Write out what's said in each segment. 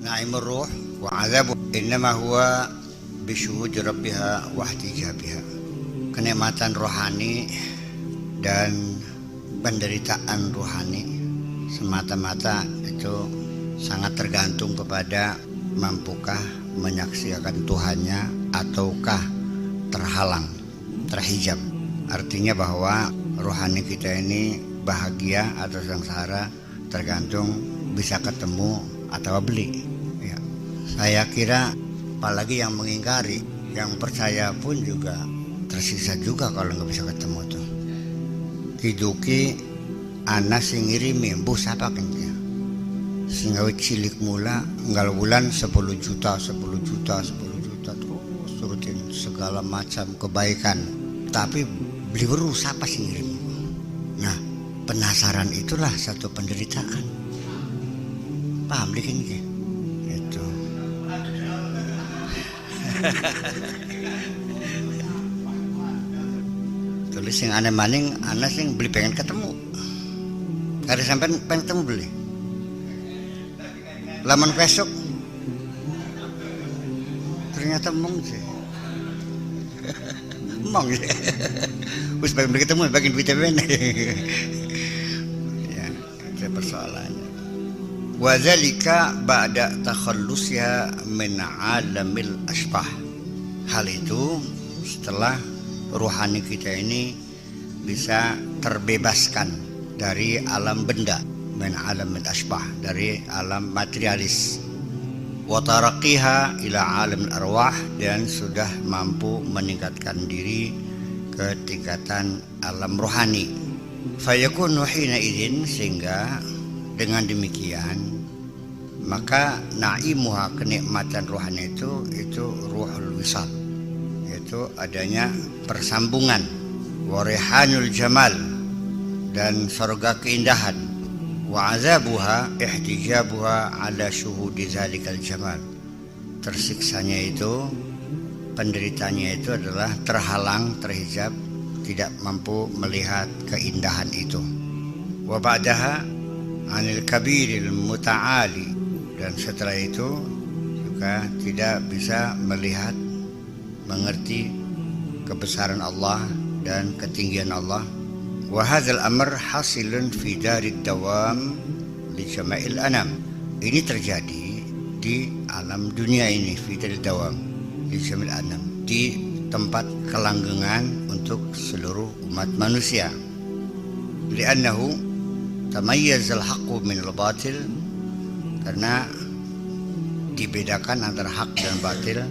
نعيم الروح وعذابه إنما هو بشهود ربها واحتجابها. Kenikmatan rohani dan penderitaan rohani semata-mata itu sangat tergantung kepada mampukah menyaksikan Tuhannya ataukah terhalang, terhijab. Artinya bahwa rohani kita ini bahagia atau sengsara tergantung bisa ketemu atau beli. Ya. Saya kira apalagi yang mengingkari, yang percaya pun juga tersisa juga kalau nggak bisa ketemu tuh. Kiduki anak sing ngirimi bus apa kan dia. Singawit cilik mula nggal bulan 10 juta terus turutin segala macam kebaikan. Tapi beli beru siapa sih ngirim? Nah, penasaran itulah satu penderitaan. Paham dikit nih? Itu. Tulis yang aneh maning, aneh sing beli pengen ketemu. Hari sampai pengen ketemu beli. Laman besok ternyata mong sih. Mong sih. Terus pengen beli ketemu, bagian duitnya bener. Ya, itu persoalannya. Wadzalika ba'da takhallusya min alamil asbah. Hal itu setelah rohani kita ini bisa terbebaskan dari alam benda, min alamil asbah, dari alam materialis. Wa taraqiha ila alamil arwah, dan sudah mampu meningkatkan diri ke tingkatan alam rohani. Fayakunu hina idzin, sehingga dengan demikian maka naimuha, kenikmatan rohani itu ruhul wisal, yaitu adanya persambungan, warihanul jamal, dan surga keindahan, wa azabuha ihtijabuha ala syuhudi zalikal jamal. Tersiksanya itu, penderitanya itu adalah terhalang, terhijab, tidak mampu melihat keindahan itu. Wa ba'daha anil kabiril muta'ali, dan setelah itu juga tidak bisa melihat, mengerti kebesaran Allah dan ketinggian Allah. Wa hadzal amr hasilun fi darid dawam li jama'il anam. Ini terjadi di alam dunia ini, fi darid dawam li jama'il anam, di tempat kelanggengan untuk seluruh umat manusia. Li'annahu tamayyazal haqqu min al-batil, karena dibedakan antara hak dan batil.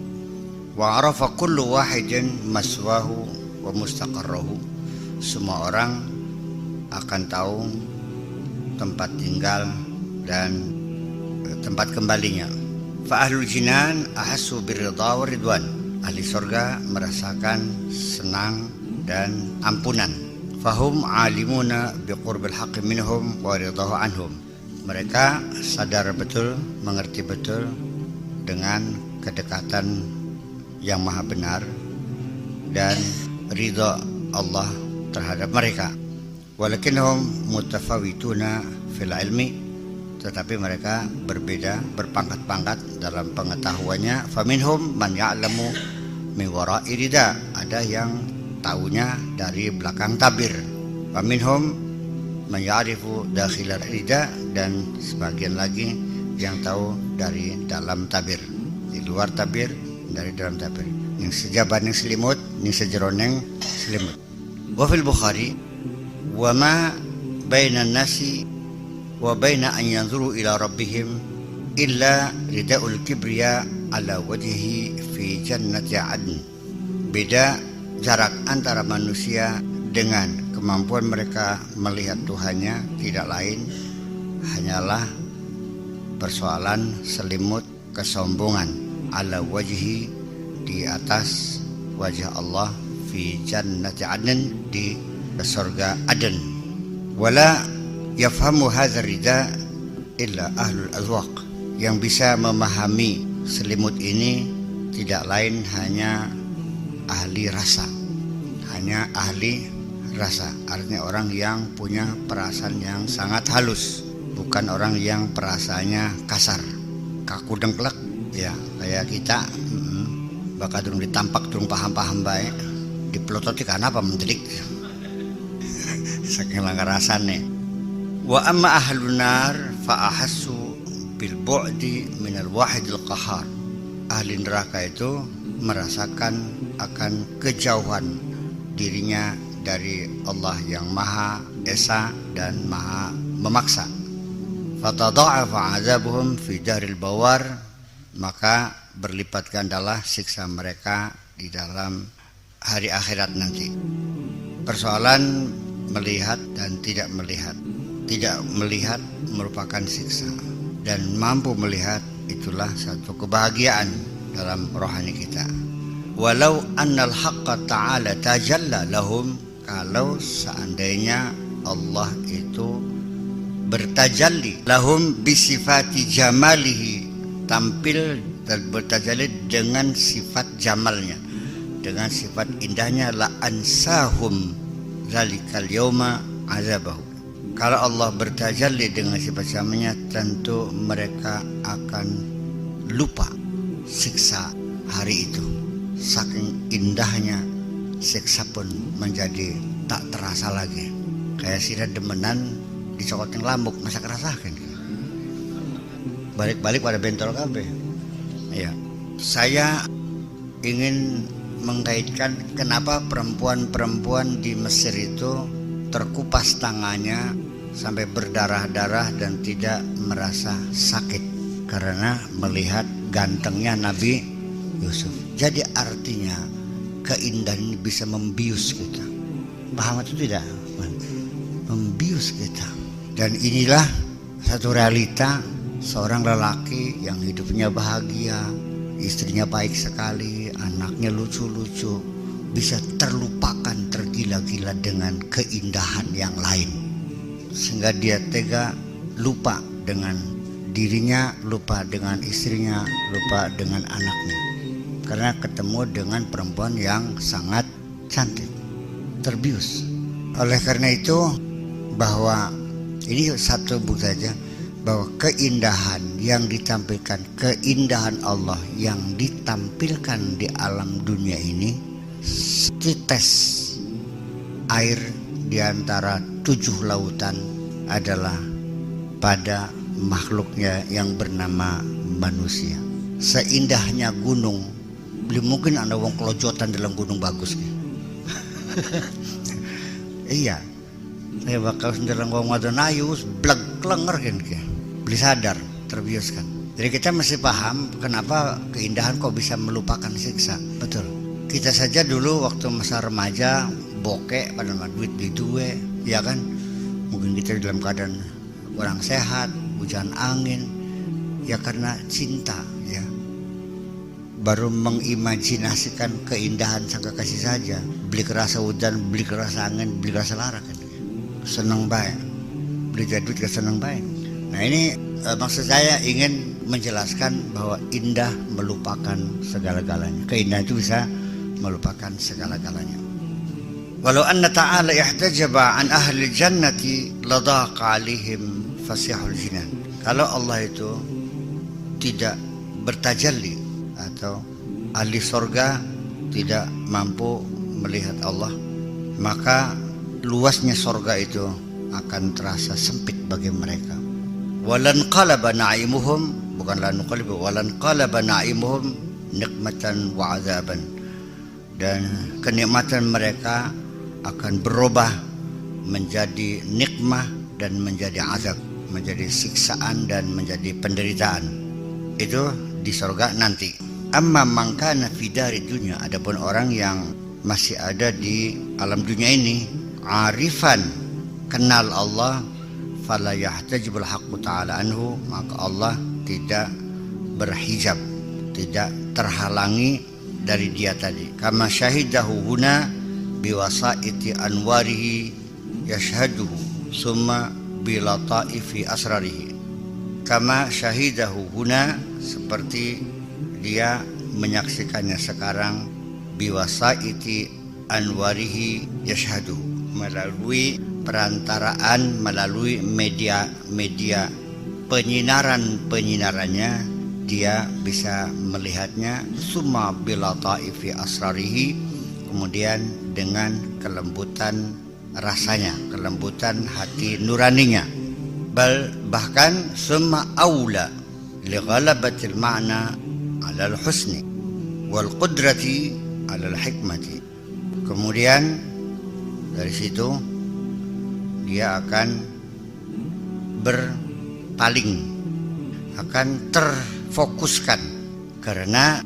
Wa arafa kullu wahidin maswahu wa mustaqarrahu. Semua orang akan tahu tempat tinggal dan tempat kembalinya. Fa ahlul jinan ahassu biridha wa ridwan. Ahli surga merasakan senang dan ampunan. Fahum alimuna biqurbil haqqi minhum wa ridahu anhum. Mereka sadar betul, mengerti betul dengan kedekatan yang maha benar dan ridha Allah terhadap mereka. Walakinnahum mutafawituna fil ilmi, tetapi mereka berbeda, berpangkat-pangkat dalam pengetahuannya. Faminhum man ya'lamu min wara'i rida, ada yang tahunya dari belakang tabir. Faminhum man ya'rifu dakhilar rida, dan sebagian lagi yang tahu dari dalam tabir, di luar tabir, dari dalam tabir. Yang sejaban yang selimut, yang sejeroneng selimut. Wa fil Bukhari, wa ma baina nasi wa baina an yanzuru ila rabbihim illa ridaul kibriya ala wajhihi fi jannati adn. Beda jarak antara manusia dengan kemampuan mereka melihat Tuhannya tidak lain hanyalah persoalan selimut kesombongan, ala wajhi, di atas wajah Allah, fi jannati adn, di surga Aden. Wala yafhamu hadzal rida illa ahlul azwaq. Yang bisa memahami selimut ini tidak lain hanya ahli rasa, hanya ahli rasa, artinya orang yang punya perasaan yang sangat halus, bukan orang yang perasaannya kasar, kaku dengklek ya kayak kita bakal durung ditampak durung paham-paham baik dipelototi karena apa mendelik saking langgar rasane. Wa amma ahlun nar fa ahassu bil bu'di minal wahidil qahar. Ahli neraka itu merasakan akan kejauhan dirinya dari Allah yang Maha Esa dan Maha Memaksa. Fatadha'afa 'adzabuhum fi daril bawar, maka berlipat gandalah siksa mereka di dalam hari akhirat nanti. Persoalan melihat dan tidak melihat. Tidak melihat merupakan siksa, dan mampu melihat itulah satu kebahagiaan dalam rohani kita. Walau annal haqqa ta'ala tajalla lahum, kalau seandainya Allah itu bertajalli lahum bisifati jamalihi, tampil dan bertajalli dengan sifat jamalnya, dengan sifat indahnya, la ansahum zalikal yauma azabahu. Kalau Allah bertajalli dengan sifat jamalnya, tentu mereka akan lupa siksa hari itu. Saking indahnya siksa pun menjadi tak terasa lagi. Kayak sira demenan dicokotin lambuk masa kerasakan. Balik-balik pada bentol kabeh. Ya, saya ingin mengkaitkan kenapa perempuan-perempuan di Mesir itu terkupas tangannya sampai berdarah-darah dan tidak merasa sakit karena melihat gantengnya Nabi Yusuf. Jadi artinya keindahan ini bisa membius kita. Paham itu tidak? Membius kita. Dan inilah satu realita seorang lelaki yang hidupnya bahagia, istrinya baik sekali, anaknya lucu-lucu, bisa terlupakan, tergila-gila dengan keindahan yang lain, sehingga dia tega lupa dengan dirinya, lupa dengan istrinya, lupa dengan anaknya, karena ketemu dengan perempuan yang sangat cantik, terbius. Oleh karena itu, bahwa ini satu bukti saja bahwa keindahan yang ditampilkan, keindahan Allah yang ditampilkan di alam dunia ini, setites air di antara 7 lautan adalah pada makhluknya yang bernama manusia. Seindahnya gunung, belum mungkin ada wong kelojotan dalam gunung bagus. Iya, saya bakal senderang wong wadon ayu bleg klenger kan, beli sadar, terbius kan. Jadi kita mesti paham kenapa keindahan kok bisa melupakan siksa. Betul. Kita saja dulu waktu masa remaja bokek pada duit di duwe, ya kan? Mungkin kita dalam keadaan kurang sehat, hujan angin, ya karena cinta, ya. Baru mengimajinasikan keindahan sang kekasih saja. Beli kerasa hujan, beli kerasa angin, beli kerasa lara kan. Seneng baik, beli duit ke seneng baik. Nah ini maksud saya ingin menjelaskan bahwa indah melupakan segala-galanya. Keindahan itu bisa melupakan segala-galanya. Walau anna ta'ala ihtajaba an ahli jannati ladaqa alaihim fasihul jinan. Kalau Allah itu tidak bertajalli atau ahli surga tidak mampu melihat Allah, maka luasnya surga itu akan terasa sempit bagi mereka. Walan qalaba na'imuhum, bukan lan qalba, walan qalaba na'imuhum nikmatan wa azaban. Dan kenikmatan mereka akan berubah menjadi nikmah dan menjadi azab, menjadi siksaan dan menjadi penderitaan. Itu di surga nanti. Amma man kana fi dari dunya, adapun orang yang masih ada di alam dunia ini, arifan, kenal Allah, fala yahtajibul haqqu ta'ala anhu, maka Allah tidak berhijab, tidak terhalangi dari dia tadi. Kama syahidahu huna biwasaiti anwarihi yashhaduhu summa bilataifi asrarihi. Kama syahidahu huna, seperti dia menyaksikannya sekarang, biwasaiti anwarihi yashhaduhu, melalui perantaraan, melalui media penyinarannya dia bisa melihatnya summa bila ta'ifi asrarihi, kemudian dengan kelembutan rasanya, kelembutan hati nuraninya. Bahkan summa aula li ghalabatil ma'na 'ala al-husni wal qudrati 'ala al-hikmati. Kemudian dari situ dia akan berpaling, akan terfokuskan karena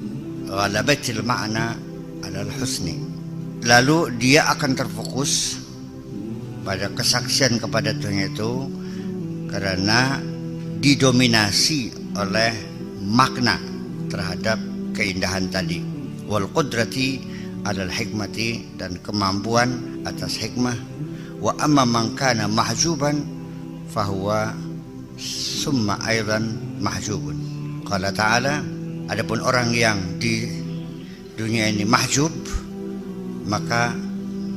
ghalabatil ma'na 'ala al-husni. Lalu dia akan terfokus pada kesaksian kepada Tuhan itu karena didominasi oleh makna terhadap keindahan tadi, wal qudrati 'alal hikmati, dan kemampuan atas hikmah. Wa amma man kana mahjuban fahuwa summa aidan mahjubun. Qala ta'ala, adapun orang yang di dunia ini mahjub, maka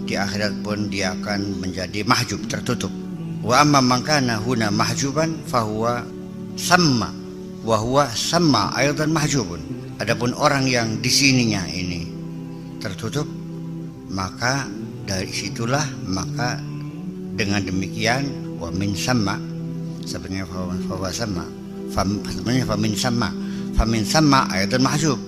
di akhirat pun dia akan menjadi mahjub, tertutup. Wa amma man kana huna mahjuban fahuwa samma wa huwa samma aidan mahjubun. Adapun orang yang di sininya ini tertutup, maka dari situlah, maka dengan demikian wa min samma, sebenarnya fahuwa samma, sebenarnya fa min samma aidan mahjub,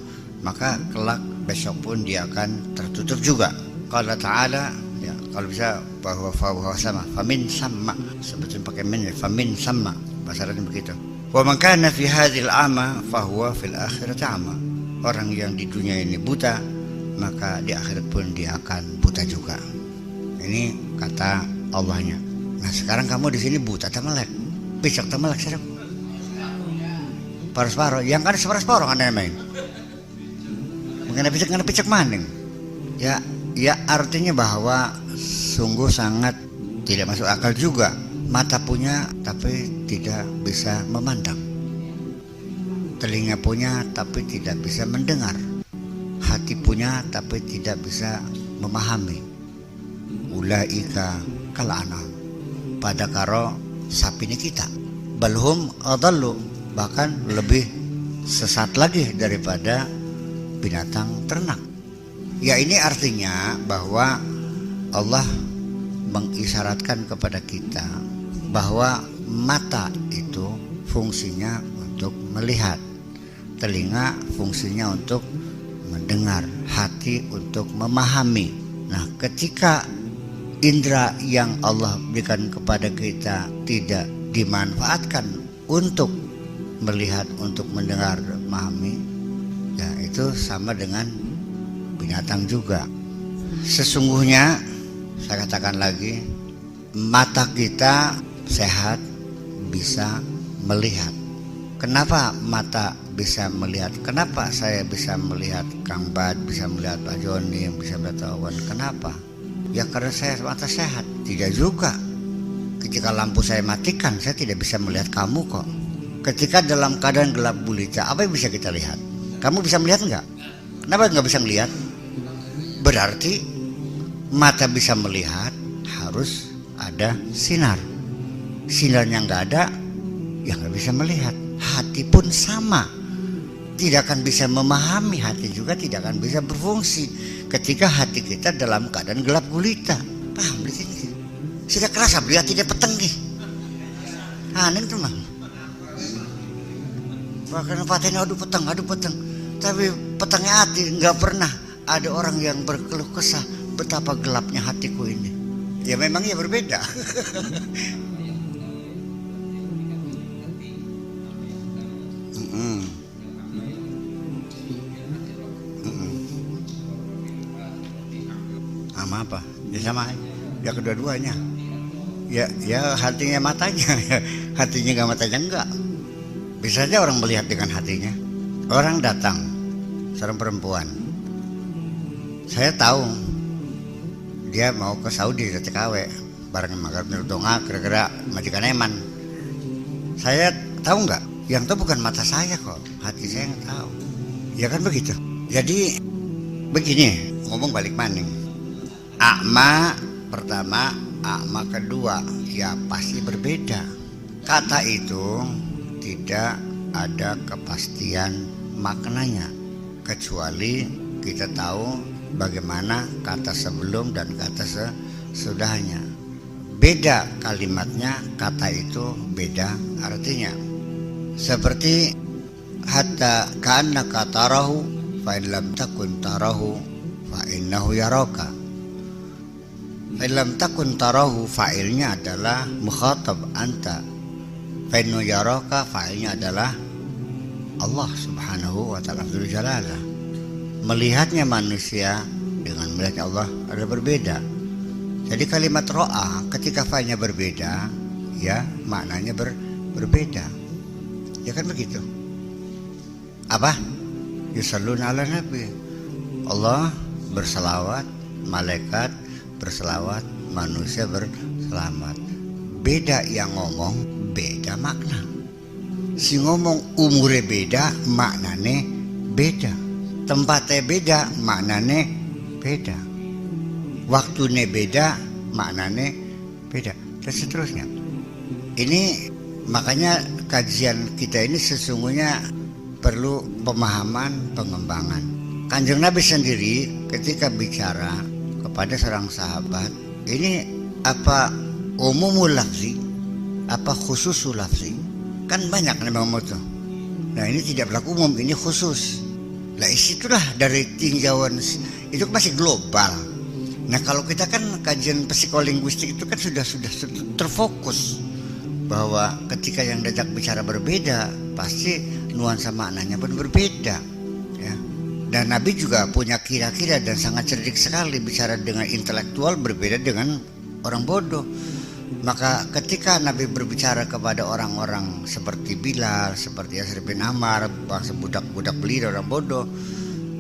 maka kelak besok pun dia akan tertutup juga. Qala ta'ala, ya, kalau bisa bahwa fahuwa sama, famin sama, sebetulnya pakai min, famin sama, bahasa Arabnya begitu. Wa man kana fi hadzal ama fahuwa fil akhirati ama. Orang yang di dunia ini buta, maka di akhirat pun dia akan buta juga. Ini kata Allahnya. Nah, sekarang kamu di sini buta tamelek, picak tamelek serap, paruh-paruh, yang kan separuh-paruh kan main. Mengenai picak maning. Ya artinya bahwa sungguh sangat tidak masuk akal juga. Mata punya tapi tidak bisa memandang, telinga punya tapi tidak bisa mendengar, hati punya tapi tidak bisa memahami. Ulaika kal'anam, pada karo sapine kita, balhum adallu, bahkan lebih sesat lagi daripada binatang ternak. Ya, ini artinya bahwa Allah mengisyaratkan kepada kita bahwa mata itu fungsinya untuk melihat, telinga fungsinya untuk mendengar, hati untuk memahami. Nah, ketika indera yang Allah berikan kepada kita tidak dimanfaatkan untuk melihat, untuk mendengar, memahami, ya itu sama dengan binatang juga. Sesungguhnya saya katakan lagi, mata kita sehat bisa melihat. Kenapa mata bisa melihat? Kenapa saya bisa melihat Kang Bad, bisa melihat Pak Joni, bisa melihat Awan? Kenapa? Ya karena saya mata sehat. Tidak juga. Ketika lampu saya matikan, saya tidak bisa melihat kamu kok. Ketika dalam keadaan gelap gulita, apa yang bisa kita lihat? Kamu bisa melihat enggak? Kenapa nggak bisa melihat? Berarti mata bisa melihat harus ada sinar. Sinarnya nggak ada, ya nggak bisa melihat. Hati pun sama, tidak akan bisa memahami, hati juga tidak akan bisa berfungsi ketika hati kita dalam keadaan gelap gulita. Paham di sini? Sudah kerasa beliau tidak petenggi. Aneh tuh mah. Bahkan patahnya aduh peteng. Tapi petengnya hati nggak pernah ada orang yang berkeluh kesah betapa gelapnya hatiku ini. Ya memang ya berbeda. Sama apa? Ya sama. Ya kedua-duanya. Ya hatinya matanya. Hatinya nggak, matanya enggak. Bisa saja orang melihat dengan hatinya. Orang datang, seorang perempuan. Saya tahu dia mau ke Saudi, ke TKW, bareng magar Donga, kira-kira majikan Eman. Saya tahu nggak? Yang tahu bukan mata saya kok, hati saya yang tahu. Ya kan begitu. Jadi begini, ngomong balik maning. A'ma pertama, a'ma kedua, ya pasti berbeda. Kata itu tidak ada kepastian maknanya, kecuali kita tahu bagaimana kata sebelum dan kata sesudahnya. Beda kalimatnya, kata itu beda artinya. Seperti hatta ka'annaka tarahu fa in lam takun tarahu fa innahu yaraka. Fa in lam takun tarahu, fa'ilnya adalah mukhatab anta. Fa innahu yaraka, fa'ilnya adalah Allah Subhanahu wa ta'ala Dzul Jalalah. Melihatnya manusia dengan melihat Allah ada berbeda. Jadi kalimat ro'a ketika fa'ilnya berbeda, ya maknanya berbeda. Ya kan begitu? Apa? Yusalluna ala nabi. Allah berselawat, malaikat berselawat, manusia berselawat. Beda yang ngomong, beda makna. Si ngomong umurnya beda, maknanya beda. Tempatnya beda, maknanya beda. Waktunya beda, maknanya beda. Dan seterusnya. Ini makanya kajian kita ini sesungguhnya perlu pemahaman, pengembangan. Kanjeng Nabi sendiri ketika bicara kepada seorang sahabat, ini apa umumul lafzi, apa khususul lafzi? Kan banyak memang itu. Nah ini tidak berlaku umum, ini khusus. Lah isitulah dari tinjauan itu masih global. Nah kalau kita kan kajian psikolinguistik itu kan sudah terfokus bahwa ketika yang diajak bicara berbeda, pasti nuansa maknanya pun berbeda. Ya. Dan Nabi juga punya kira-kira dan sangat cerdik sekali bicara dengan intelektual, berbeda dengan orang bodoh. Maka ketika Nabi berbicara kepada orang-orang seperti Bilal, seperti Yasir bin Ammar, bangsa budak-budak beli orang bodoh,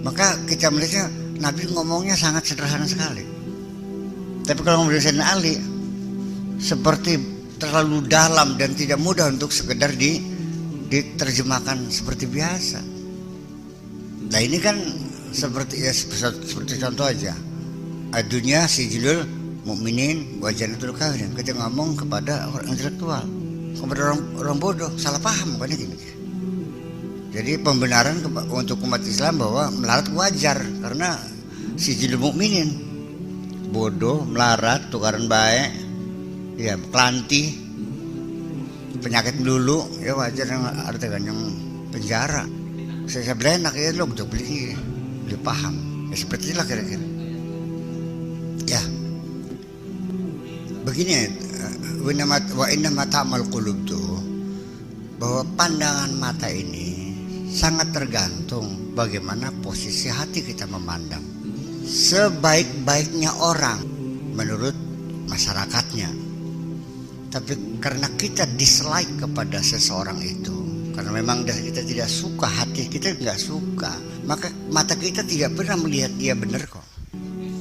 maka kita melihatnya Nabi ngomongnya sangat sederhana sekali. Tapi kalau ngomong Sayyidina Ali seperti terlalu dalam dan tidak mudah untuk sekedar diterjemahkan seperti biasa. Nah ini kan seperti contoh aja. Dunia sijilul mukminin wa jannatul kafirin. Kita ngomong kepada orang intelektual, kepada orang bodoh, salah paham kan gini. Jadi pembenaran untuk umat Islam bahwa melarat wajar karena sijilul mukminin. Bodoh, melarat, tukaran baik, ya kelanti, penyakit melulu, ya wajar yang artinya yang penjara. Saya bilang enak ya lo untuk beli paham. Ya seperti itulah kira-kira. Ya. Begini wa inna mata'amal qulub tuh bahwa pandangan mata ini sangat tergantung bagaimana posisi hati kita memandang. Sebaik-baiknya orang menurut masyarakatnya, tapi karena kita dislike kepada seseorang itu, karena memang dari kita tidak suka, hati kita nggak suka, maka mata kita tidak pernah melihat dia benar kok,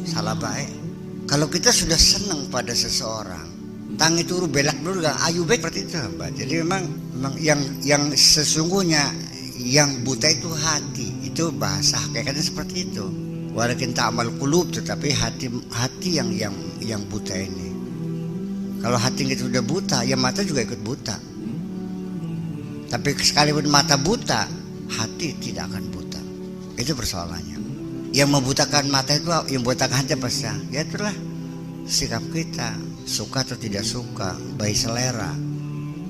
salah baik. Kalau kita sudah senang pada seseorang, tangi turu belak dulu gak ayu baik seperti itu, Mbak. Jadi memang yang sesungguhnya yang buta itu hati, itu bahasa hakikatnya seperti itu. Walakin ta'amal qulub, tetapi hati yang buta ini. Kalau hati kita sudah buta, ya mata juga ikut buta. Tapi sekalipun mata buta, hati tidak akan buta. Itu persoalannya. Yang membutakan mata itu, yang membutakan hati apa sih? Ya itulah sikap kita, suka atau tidak suka, baik selera,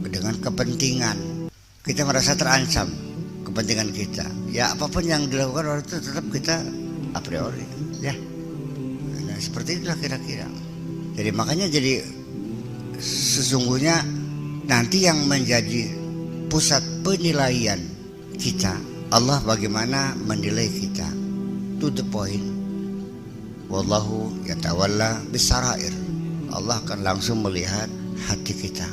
dengan kepentingan. Kita merasa terancam kepentingan kita. Ya apapun yang dilakukan orang itu tetap kita a priori, ya. Nah, seperti itulah kira-kira. Jadi makanya jadi sesungguhnya nanti yang menjadi pusat penilaian kita, Allah bagaimana menilai kita. To the point. Wallahu yatawalla bisarair. Allah akan langsung melihat hati kita.